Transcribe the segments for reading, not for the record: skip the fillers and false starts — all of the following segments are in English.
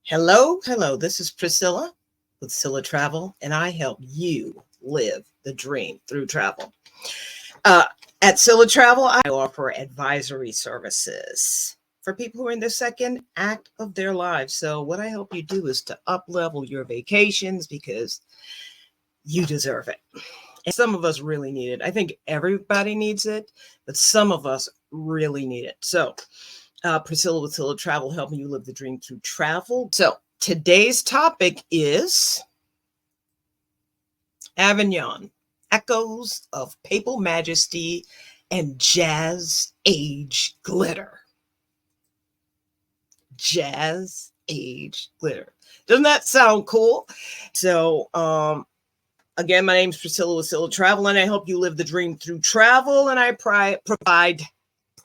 Hello, hello. This is Priscilla with Scylla Travel, and I help you live the dream through travel. Uh, at Scylla Travel, I offer advisory services for people who are in the second act of their lives. So, what I help you do is to up level your vacations because you deserve it. And some of us really need it. I think everybody needs it, but some of us really need it. So, Priscilla with Scylla Travel, helping you live the dream through travel. So today's topic is Avignon, echoes of Papal Majesty and Jazz Age glitter. Jazz Age glitter. Doesn't that sound cool? So, again, my name is Priscilla with Scylla Travel, and I help you live the dream through travel, and I provide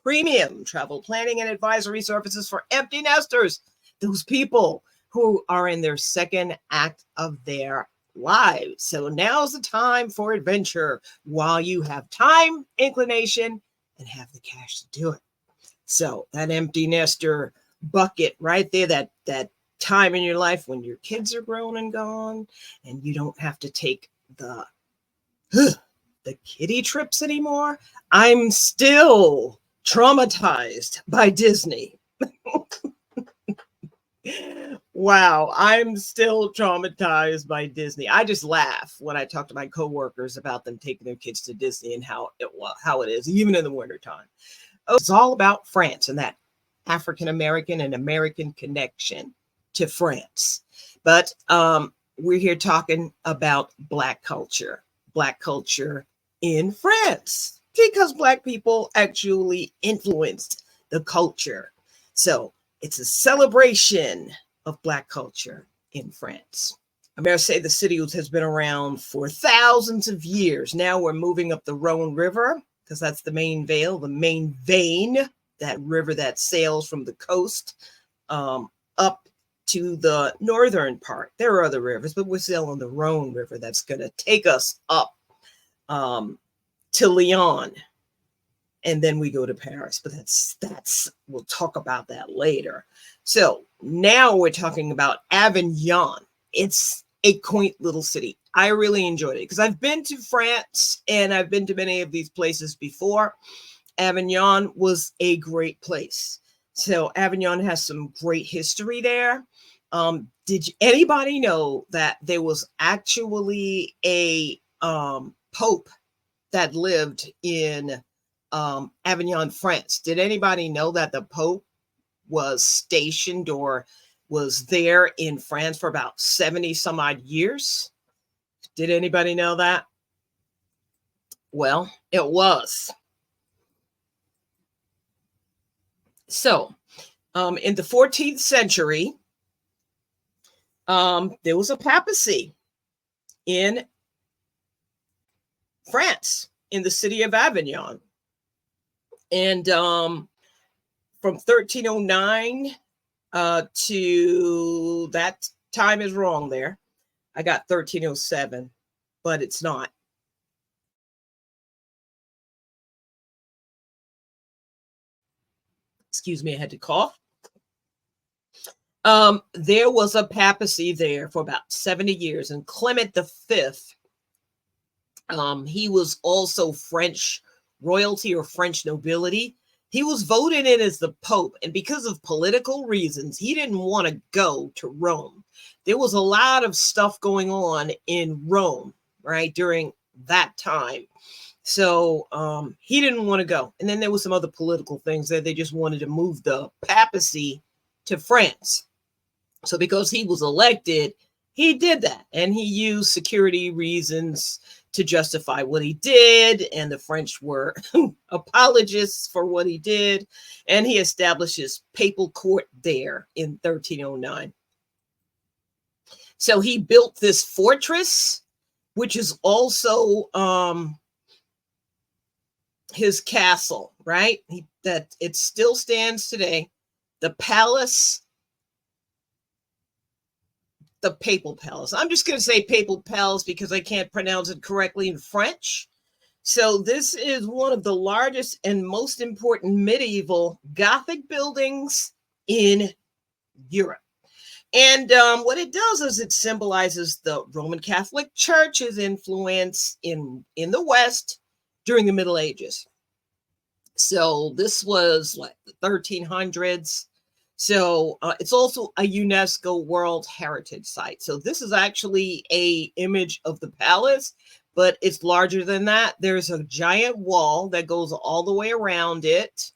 premium travel planning and advisory services for empty nesters, those people who are in their second act of their lives. So now's the time for adventure while you have time, inclination, and have the cash to do it. So that empty nester bucket right there, that time in your life when your kids are grown and gone, and you don't have to take the kiddie trips anymore. I'm still traumatized by Disney. Wow, I'm still traumatized by Disney. I just laugh when I talk to my coworkers about them taking their kids to Disney and how it is, even in the wintertime. Oh, it's all about France and that African American and American connection to France. But we're here talking about Black culture in France, because Black people actually influenced the culture. So it's a celebration of Black culture in France. I'm going to say the city has been around for thousands of years. Now we're moving up the Rhone River because that's the main vein, that river that sails from the coast up to the northern part. There are other rivers, but we're sailing the Rhone River that's going to take us up to Lyon, and then we go to Paris. But that's we'll talk about that later. So now we're talking about Avignon. It's a quaint little city. I really enjoyed it because I've been to France and I've been to many of these places before. Avignon was a great place. So Avignon has some great history there. Did anybody know that there was actually a Pope that lived in Avignon, France? Did anybody know that the Pope was stationed or was there in France for about 70 some odd years? Did anybody know that? Well, it was. So, in the 14th century, there was a papacy in France, in the city of Avignon. And from 1309 to that time is wrong there. I got 1307, but it's not. Excuse me, I had to cough. There was a papacy there for about 70 years, and Clement V, he was also French royalty or French nobility. He was voted in as the Pope, and because of political reasons, he didn't want to go to Rome. There was a lot of stuff going on in Rome, right, during that time. So he didn't want to go. And then there was some other political things that they just wanted to move the papacy to France. So because he was elected, he did that. And he used security reasons to justify what he did. And the French were apologists for what he did. And he established his papal court there in 1309. So he built this fortress, which is also his castle, right? That it still stands today. The palace, the Papal Palace. I'm just going to say Papal Palace because I can't pronounce it correctly in French. So this is one of the largest and most important medieval Gothic buildings in Europe. And what it does is it symbolizes the Roman Catholic Church's influence in the West during the Middle Ages. So this was like the 1300s. So it's also a UNESCO World Heritage Site. So this is actually a image of the palace, but it's larger than that. There's a giant wall that goes all the way around it.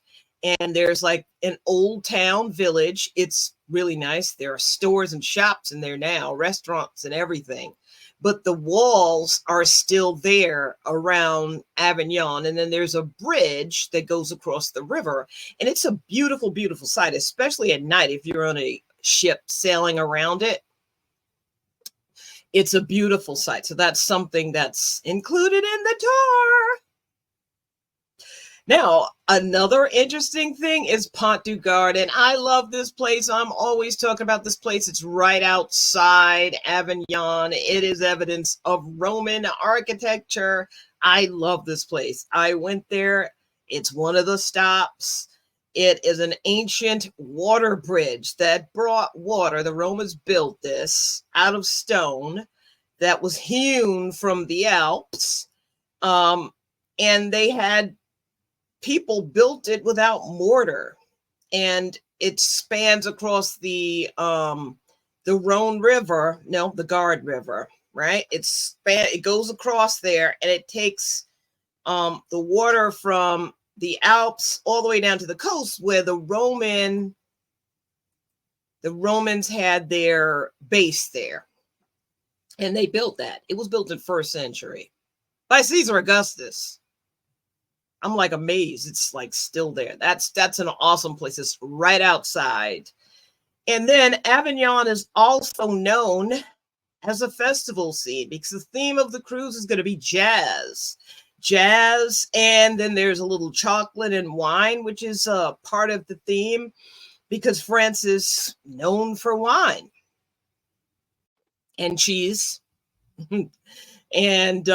And there's like an old town village. It's really nice. There are stores and shops in there now, restaurants and everything. But the walls are still there around Avignon. And then there's a bridge that goes across the river. And it's a beautiful, beautiful sight, especially at night if you're on a ship sailing around it. It's a beautiful sight. So that's something that's included in the tour. Now, another interesting thing is Pont du Gard, and I love this place. I'm always talking about this place. It's right outside Avignon. It is evidence of Roman architecture. I love this place. I went there. It's one of the stops. It is an ancient water bridge that brought water. The Romans built this out of stone that was hewn from the Alps, and they had people built it without mortar, and it spans across the Rhone River, no, the Gard River, right? It goes across there, and it takes the water from the Alps all the way down to the coast, where the Romans had their base there, and they built that. It was built in 1st century by Caesar Augustus. I'm like amazed. It's like still there. That's an awesome place. It's right outside. And then Avignon is also known as a festival scene because the theme of the cruise is going to be jazz. Jazz, and then there's a little chocolate and wine, which is a part of the theme because France is known for wine and cheese and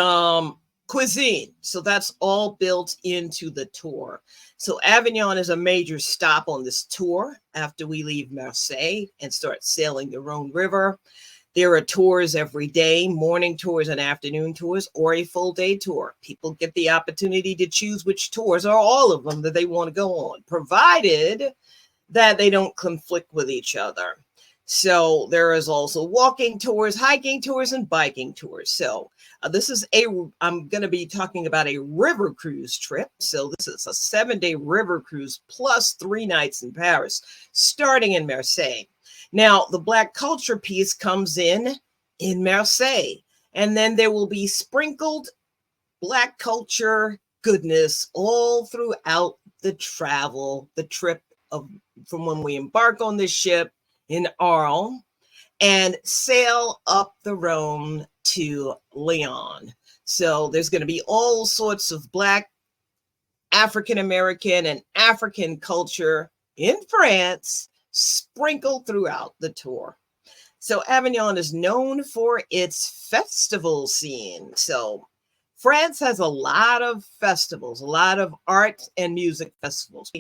cuisine. So that's all built into the tour. So Avignon is a major stop on this tour after we leave Marseille and start sailing the Rhone River. There are tours every day, morning tours and afternoon tours, or a full day tour. People get the opportunity to choose which tours or all of them that they want to go on, provided that they don't conflict with each other. So there is also walking tours, hiking tours, and biking tours. So I'm going to be talking about a river cruise trip. So this is a 7-day river cruise plus 3 nights in Paris, starting in Marseille. Now, the Black culture piece comes in Marseille, and then there will be sprinkled Black culture goodness all throughout the trip from when we embark on this ship in Arles and sail up the Rhone to Lyon. So there's going to be all sorts of Black, African American, and African culture in France sprinkled throughout the tour. So Avignon is known for its festival scene. So France has a lot of festivals, a lot of art and music festivals.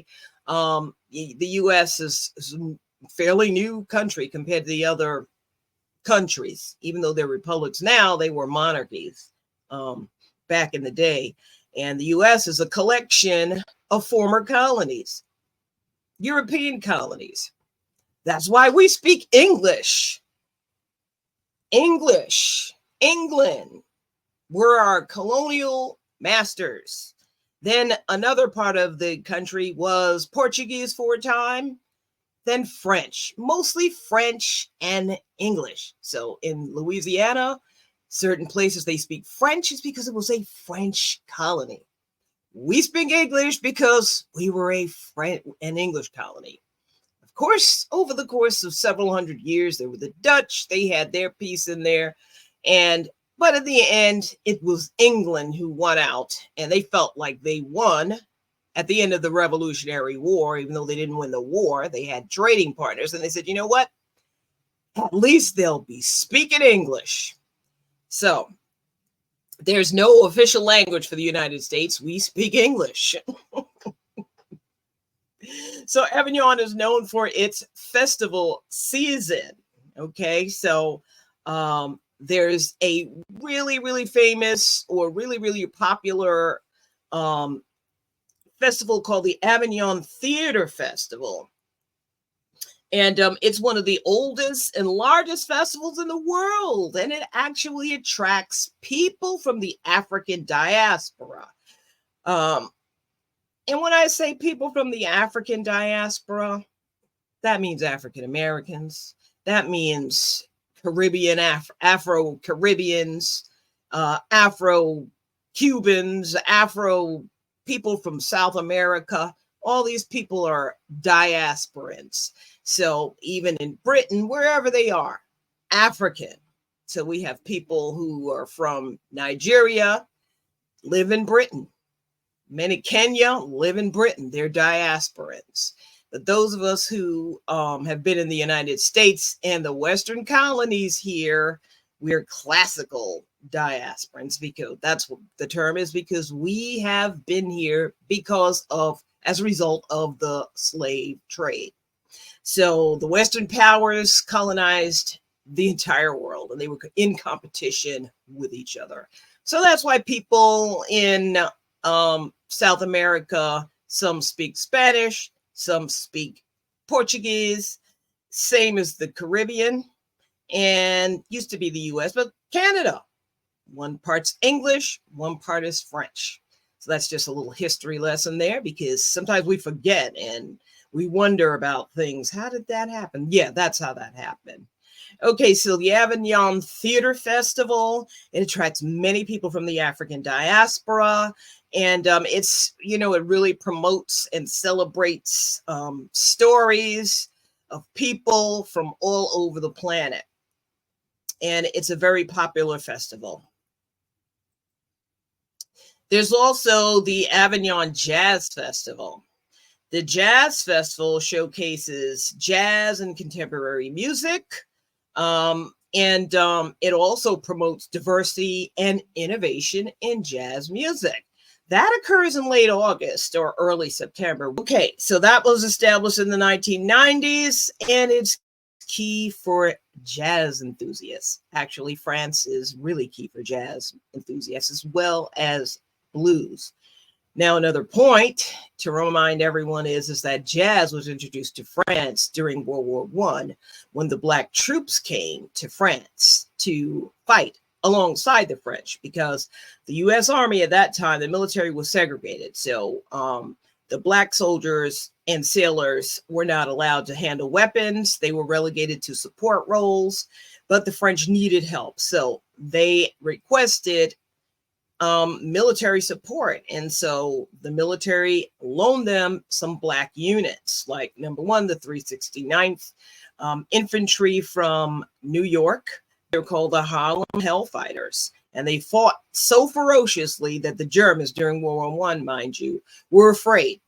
The U.S. is a fairly new country compared to the other countries. Even though they're republics now, they were monarchies back in the day. And the U.S. is a collection of former colonies, European colonies. That's why we speak English. English, England, were our colonial masters. Then another part of the country was Portuguese for a time, then French, mostly French and English. So in Louisiana, certain places they speak French is because it was a French colony. We speak English because we were an English colony. Of course, over the course of several hundred years, there were the Dutch. They had their piece in there. But at the end, it was England who won out, and they felt like they won at the end of the Revolutionary War. Even though they didn't win the war, they had trading partners, and they said, you know what? At least they'll be speaking English. So there's no official language for the United States. We speak English. So Avignon is known for its festival season. Okay, so there's a really, really famous or really, really popular festival called the Avignon Theater Festival. And it's one of the oldest and largest festivals in the world. And it actually attracts people from the African diaspora. And when I say people from the African diaspora, that means African Americans. That means Caribbean, Afro Caribbeans, Afro Cubans, Afro people from South America. All these people are diasporans. So even in Britain, wherever they are, African. So we have people who are from Nigeria, live in Britain. Many Kenya live in Britain. They're diasporans. But those of us who have been in the United States and the Western colonies here, we're classical diasporans, because that's what the term is, because we have been here as a result of the slave trade. So the Western powers colonized the entire world, and they were in competition with each other. So that's why people in South America, some speak Spanish, some speak Portuguese, same as the Caribbean, and used to be the US, but Canada. One part's English, one part is French. So that's just a little history lesson there, because sometimes we forget and we wonder about things. How did that happen? Yeah, that's how that happened. Okay, so the Avignon Theater Festival, it attracts many people from the African diaspora. And it's, it really promotes and celebrates stories of people from all over the planet. And it's a very popular festival. There's also the Avignon Jazz Festival. The Jazz Festival showcases jazz and contemporary music. And it also promotes diversity and innovation in jazz music. That occurs in late August or early September. Okay, so that was established in the 1990s, and it's key for jazz enthusiasts. Actually, France is really key for jazz enthusiasts as well as blues. Now, another point to remind everyone is that jazz was introduced to France during World War I, when the Black troops came to France to fight alongside the French, because the U.S. Army at that time, the military was segregated. So the Black soldiers and sailors were not allowed to handle weapons. They were relegated to support roles, but the French needed help. So they requested military support. And so the military loaned them some Black units, like number one, the 369th Infantry from New York. They're called the Harlem Hellfighters. And they fought so ferociously that the Germans, during World War I, mind you, were afraid.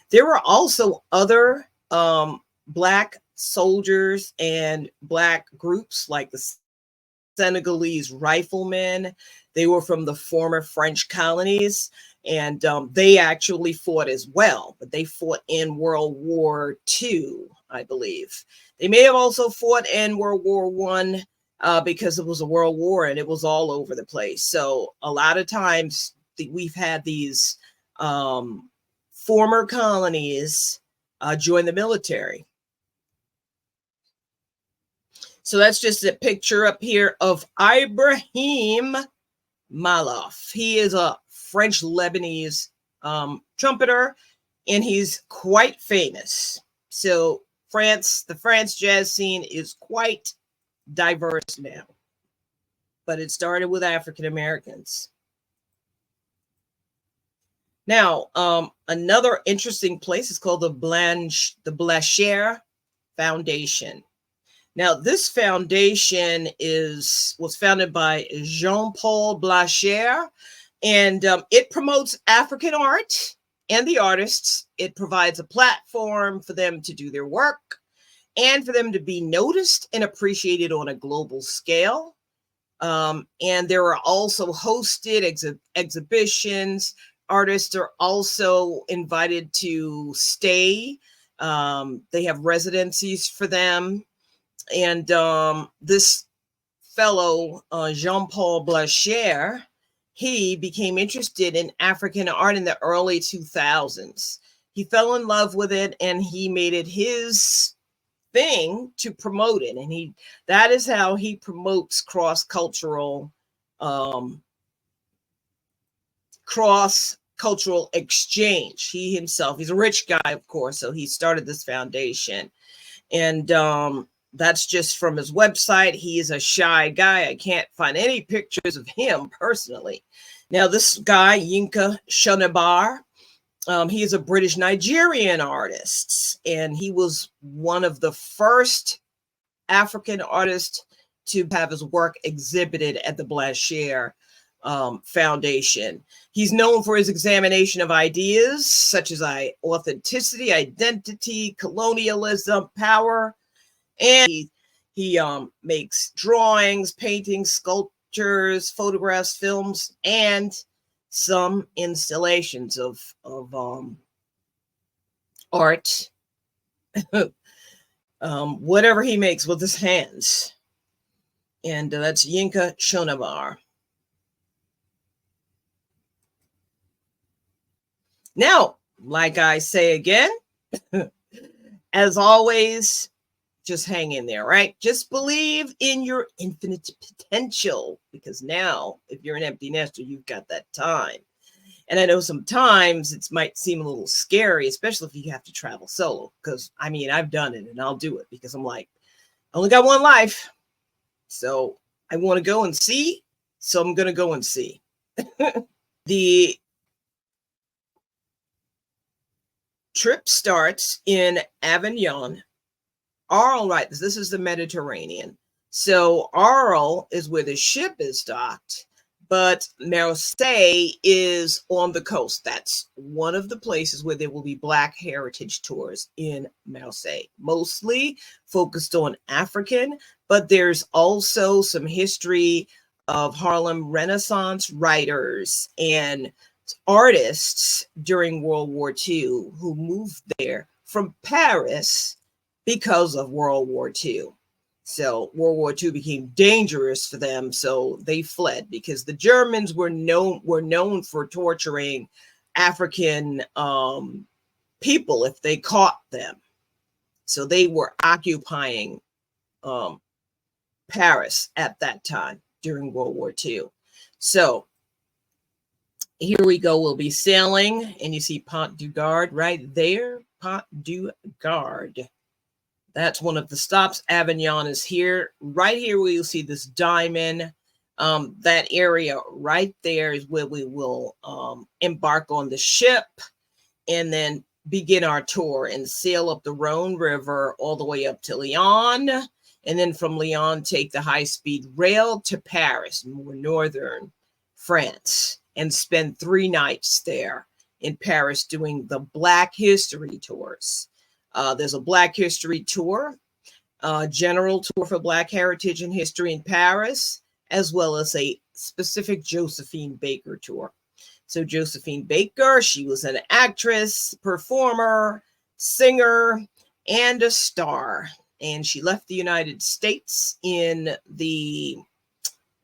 There were also other Black soldiers and Black groups, like the Senegalese riflemen. They were from the former French colonies, and they actually fought as well, but they fought in World War II, I believe. They may have also fought in World War I because it was a world war and it was all over the place. So a lot of times we've had these former colonies join the military. So that's just a picture up here of Ibrahim Malouf. He is a French Lebanese trumpeter, and he's quite famous. So the France jazz scene is quite diverse now, but it started with African Americans. Now, another interesting place is called the Blacher Foundation. Now, this foundation was founded by Jean-Paul Blacher, and it promotes African art and the artists. It provides a platform for them to do their work and for them to be noticed and appreciated on a global scale. And there are also hosted exhibitions. Artists are also invited to stay. They have residencies for them. And this fellow, Jean-Paul Blacher, he became interested in African art in the early 2000s. He fell in love with it and he made it his thing to promote it. And that is how he promotes cross-cultural exchange. He himself, he's a rich guy, of course, so he started this foundation. And that's just from his website. He is a shy guy. I can't find any pictures of him personally. Now, this guy, Yinka Shonibare, he is a British Nigerian artist, and he was one of the first African artists to have his work exhibited at the Blacher Foundation. He's known for his examination of ideas such as authenticity, identity, colonialism, power, and he makes drawings, paintings, sculptures, photographs, films, and some installations of art, whatever he makes with his hands. And that's Yinka Shonibare. Now, like I say again, as always, just hang in there, right? Just believe in your infinite potential, because now, if you're an empty nester, you've got that time. And I know sometimes it might seem a little scary, especially if you have to travel solo, because I mean, I've done it and I'll do it because I'm like, I only got one life. So I want to go and see. So I'm going to go and see. The trip starts in Avignon. Arles, right? This is the Mediterranean. So Arles is where the ship is docked, but Marseille is on the coast. That's one of the places where there will be Black heritage tours in Marseille, mostly focused on African, but there's also some history of Harlem Renaissance writers and artists during World War II who moved there from Paris because of World War II. So World War II became dangerous for them, so they fled because the Germans were known for torturing African people if they caught them. So they were occupying Paris at that time during World War II. So here we go. We'll be sailing, and you see Pont du Gard right there. Pont du Gard. That's one of the stops. Avignon is here. Right here where you'll see this diamond. That area right there is where we will embark on the ship and then begin our tour and sail up the Rhone River all the way up to Lyon. And then from Lyon, take the high-speed rail to Paris, more northern France, and spend 3 nights there in Paris doing the Black History tours. There's a Black History tour, general tour for Black heritage and history in Paris, as well as a specific Josephine Baker tour. So Josephine Baker, she was an actress, performer, singer, and a star. And she left the United States in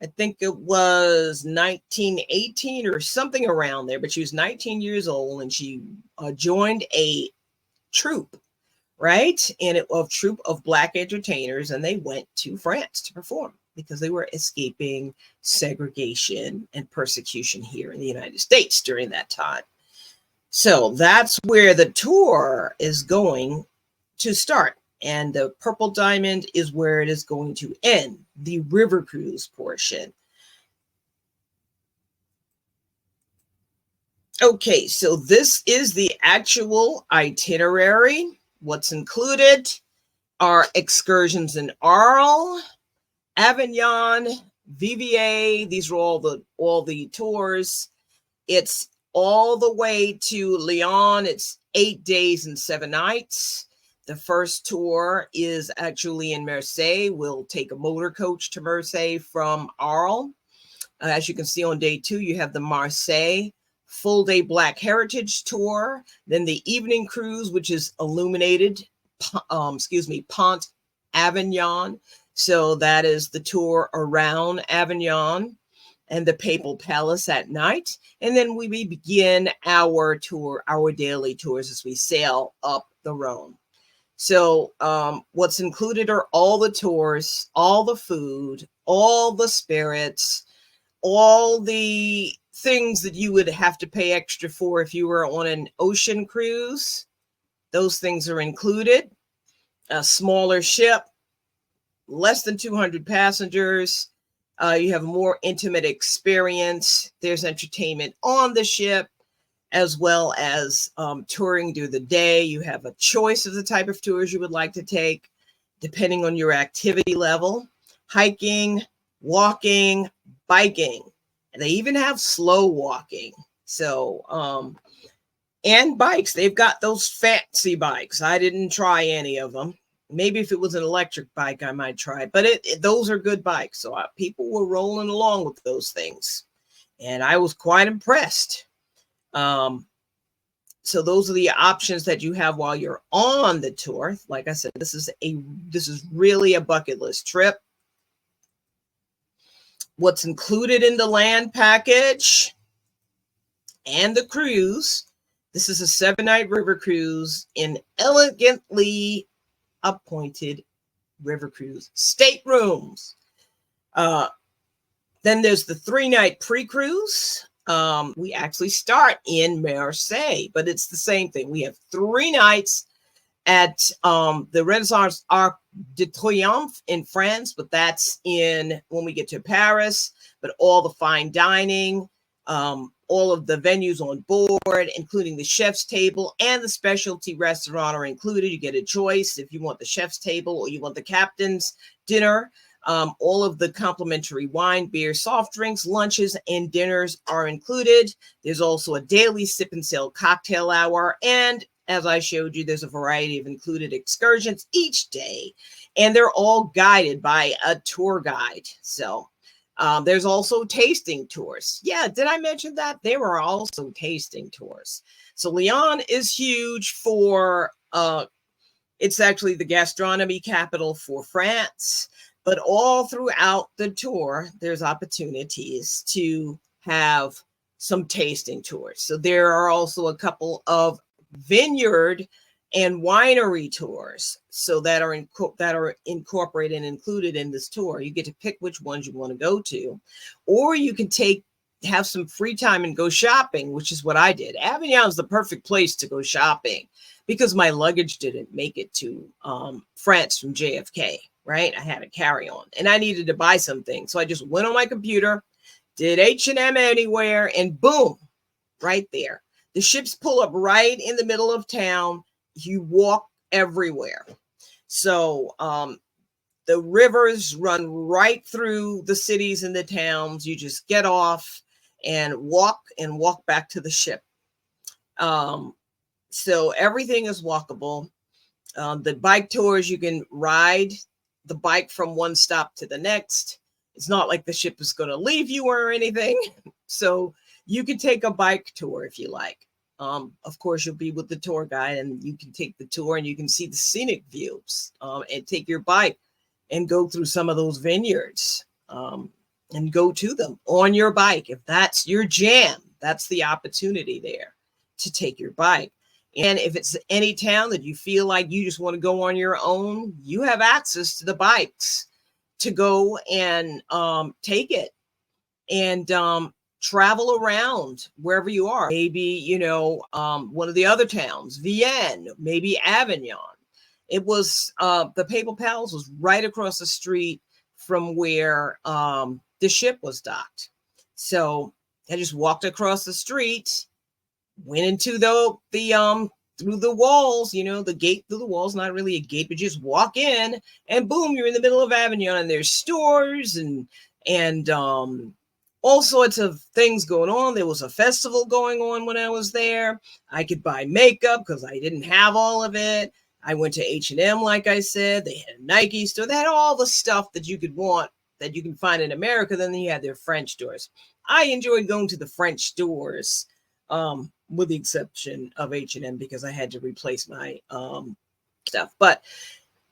I think it was 1918 or something around there, but she was 19 years old and she joined a troupe, right? And a troupe of Black entertainers, and they went to France to perform because they were escaping segregation and persecution here in the United States during that time. So that's where the tour is going to start. And the Purple Diamond is where it is going to end, the river cruise portion. Okay, so this is the actual itinerary. What's included are excursions in Arles, Avignon, VVA. These are all the tours. It's all the way to Lyon. It's 8 days and 7 nights. The first tour is actually in Marseille. We'll take a motor coach to Marseille from Arles. As you can see on day 2, you have the Marseille full day Black Heritage tour. Then the evening cruise, which is illuminated, Pont Avignon. So that is the tour around Avignon and the Papal Palace at night. And then we begin our tour, our daily tours as we sail up the Rhone. So what's included are all the tours, all the food, all the spirits, all the things that you would have to pay extra for if you were on an ocean cruise. Those things are included. A smaller ship, less than 200 passengers. You have a more intimate experience. There's entertainment on the ship, as well as touring through the day. You have a choice of the type of tours you would like to take, depending on your activity level. Hiking, walking, biking. And they even have slow walking. So, and bikes. They've got those fancy bikes. I didn't try any of them. Maybe if it was an electric bike, I might try. But those are good bikes. So people were rolling along with those things. And I was quite impressed. So those are the options that you have while you're on the tour. Like I said, this is really a bucket list trip. What's included in the land package and the cruise. This is a 7-night river cruise in elegantly appointed river cruise staterooms. Then there's the 3-night pre-cruise. We actually start in Marseille, but it's the same thing. We have 3 nights at the Renaissance Arc de Triomphe in France, but that's when we get to Paris. But all the fine dining, all of the venues on board, including the chef's table and the specialty restaurant are included. You get a choice if you want the chef's table or you want the captain's dinner. All of the complimentary wine, beer, soft drinks, lunches, and dinners are included. There's also a daily sip and sail cocktail hour. And as I showed you, there's a variety of included excursions each day. And they're all guided by a tour guide. So there's also tasting tours. Yeah, did I mention that? There are also tasting tours. So Lyon is huge for, it's actually the gastronomy capital for France. But all throughout the tour, there's opportunities to have some tasting tours. So there are also a couple of vineyard and winery tours so that are incorporated and included in this tour. You get to pick which ones you want to go to, or you can have some free time and go shopping, which is what I did. Avignon is the perfect place to go shopping because my luggage didn't make it to France from JFK, right? I had a carry-on and I needed to buy something. So I just went on my computer, did H&M Anywhere, and boom, right there. The ships pull up right in the middle of town. You walk everywhere. So the rivers run right through the cities and the towns. You just get off and walk back to the ship. So everything is walkable. The bike tours, you can ride the bike from one stop to the next. It's not like the ship is going to leave you or anything. So you can take a bike tour if you like. Of course, you'll be with the tour guide and you can take the tour and you can see the scenic views and take your bike and go through some of those vineyards and go to them on your bike. If that's your jam, that's the opportunity there to take your bike. And if it's any town that you feel like you just want to go on your own, you have access to the bikes to go and take it and travel around wherever you are. Maybe, one of the other towns, Vienne, maybe Avignon. It was, the Papal Palace was right across the street from where the ship was docked. So I just walked across the street, went into the through the walls, the gate through the walls, not really a gate, but just walk in and boom, you're in the middle of Avignon and there's stores and all sorts of things going on. There was a festival going on when I was there. I could buy makeup because I didn't have all of it. I went to H&M, like I said. They had a Nike store. They had all the stuff that you could want that you can find in America. Then you had their French stores. I enjoyed going to the French stores, with the exception of H&M because I had to replace my stuff. But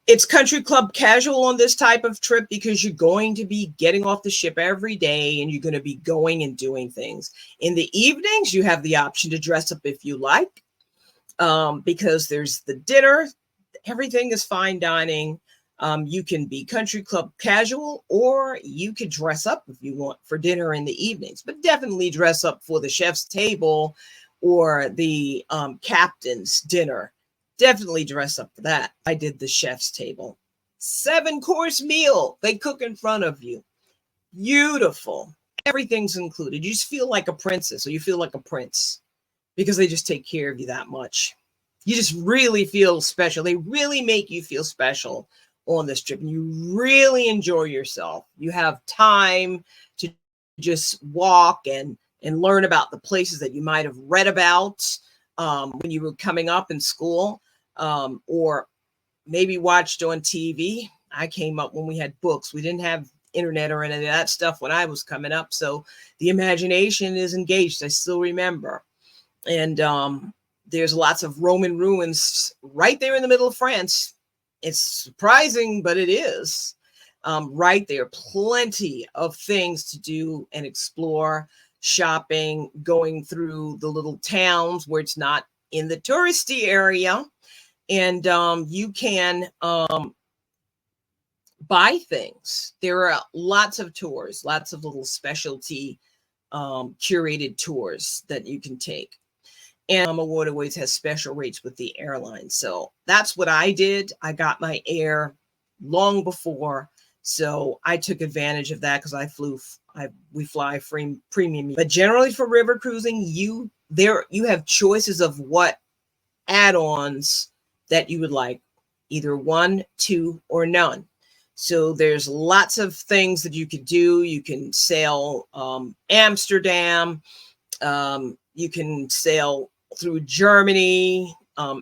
It's country club casual on this type of trip because you're going to be getting off the ship every day and you're going to be going and doing things. In the evenings, you have the option to dress up if you like, because there's the dinner. Everything is fine dining. You can be country club casual, or you could dress up if you want for dinner in the evenings, but definitely dress up for the chef's table or the captain's dinner. Definitely dress up for that. I did the chef's table. 7-course meal. They cook in front of you. Beautiful. Everything's included. You just feel like a princess, or you feel like a prince, because they just take care of you that much. You just really feel special. They really make you feel special on this trip, and you really enjoy yourself. You have time to just walk and learn about the places that you might have read about when you were coming up in school, or maybe watched on TV. I came up when we had books. We didn't have internet or any of that stuff when I was coming up, so the imagination is engaged. I still remember. And there's lots of Roman ruins right there in the middle of France. It's surprising, but it is right there. Plenty of things to do and explore, shopping, going through the little towns where it's not in the touristy area. And you can buy things. There are lots of tours, lots of little specialty curated tours that you can take. And Waterways has special rates with the airline. So that's what I did. I got my air long before. So I took advantage of that because we fly free premium. But generally for river cruising, you have choices of what add-ons that you would like, either 1, 2, or none. So there's lots of things that you could do. You can sail Amsterdam. You can sail through Germany,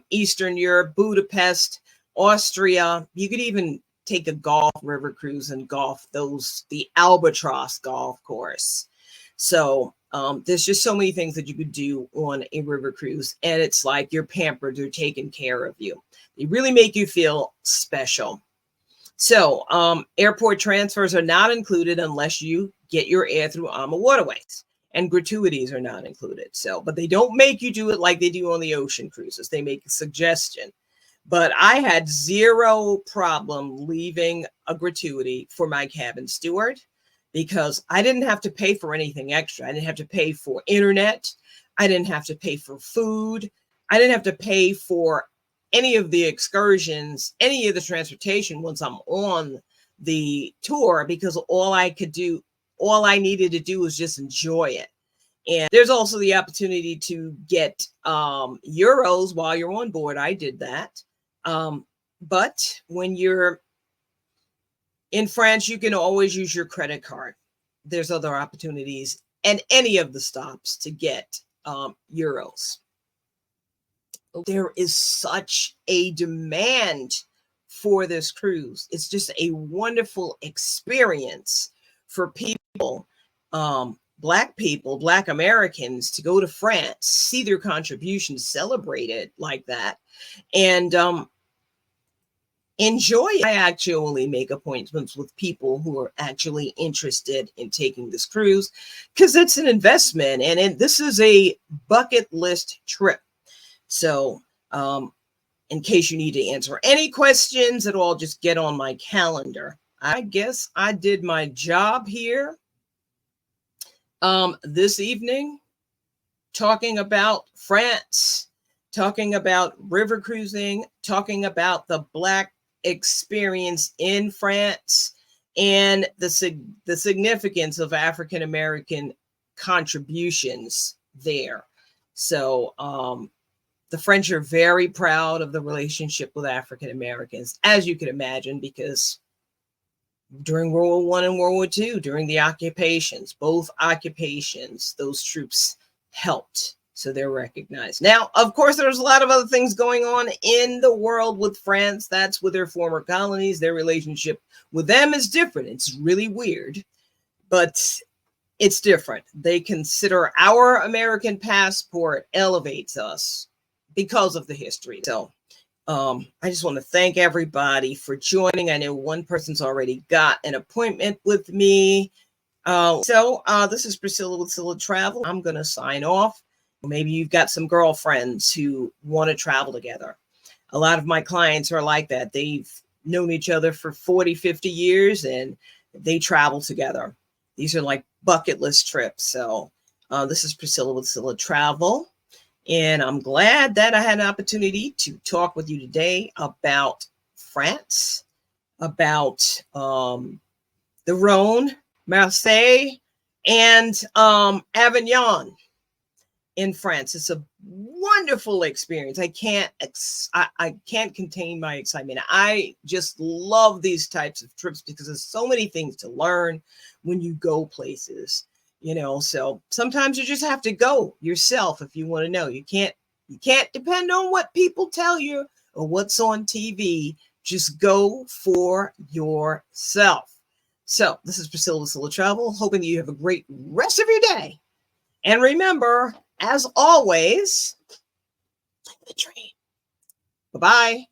Eastern Europe, Budapest, Austria. You could even take a golf river cruise and golf the Albatross golf course. So there's just so many things that you could do on a river cruise, and it's like you're pampered, they're taking care of you. They really make you feel special. So airport transfers are not included unless you get your air through AMA Waterways. And gratuities are not included. So, but they don't make you do it like they do on the ocean cruises. They make a suggestion. But I had zero problem leaving a gratuity for my cabin steward because I didn't have to pay for anything extra. I didn't have to pay for internet. I didn't have to pay for food. I didn't have to pay for any of the excursions, any of the transportation once I'm on the tour, because all I needed to do was just enjoy it. And there's also the opportunity to get euros while you're on board. I did that. But when you're in France, you can always use your credit card. There's other opportunities and any of the stops to get euros. There is such a demand for this cruise. It's just a wonderful experience for people, Black Americans, to go to France, see their contributions celebrated like that, and enjoy it. I actually make appointments with people who are actually interested in taking this cruise because it's an investment, and this is a bucket list trip. So in case you need to answer any questions at all, just get on my calendar. I guess I did my job here this evening, talking about France, talking about river cruising, talking about the Black experience in France, and the significance of African American contributions there. So the French are very proud of the relationship with African Americans, as you can imagine, because during World War I and World War II, during the occupations, both occupations, those troops helped. So they're recognized. Now, of course, there's a lot of other things going on in the world with France. That's with their former colonies. Their relationship with them is different. It's really weird, but it's different. They consider our American passport elevates us because of the history. So I just want to thank everybody for joining. I know one person's already got an appointment with me. This is Priscilla with Scylla Travel. I'm going to sign off. Maybe you've got some girlfriends who want to travel together. A lot of my clients are like that. They've known each other for 40, 50 years and they travel together. These are like bucket list trips. So this is Priscilla with Scylla Travel. And I'm glad that I had an opportunity to talk with you today about France, about the Rhone, Marseille, and Avignon in France. It's a wonderful experience. I can't contain my excitement. I just love these types of trips because there's so many things to learn when you go places. So sometimes you just have to go yourself if you want to know. You can't depend on what people tell you or what's on TV. Just go for yourself. So this is Priscilla with Scylla Travel, hoping that you have a great rest of your day. And remember, as always, live the dream. Bye-bye.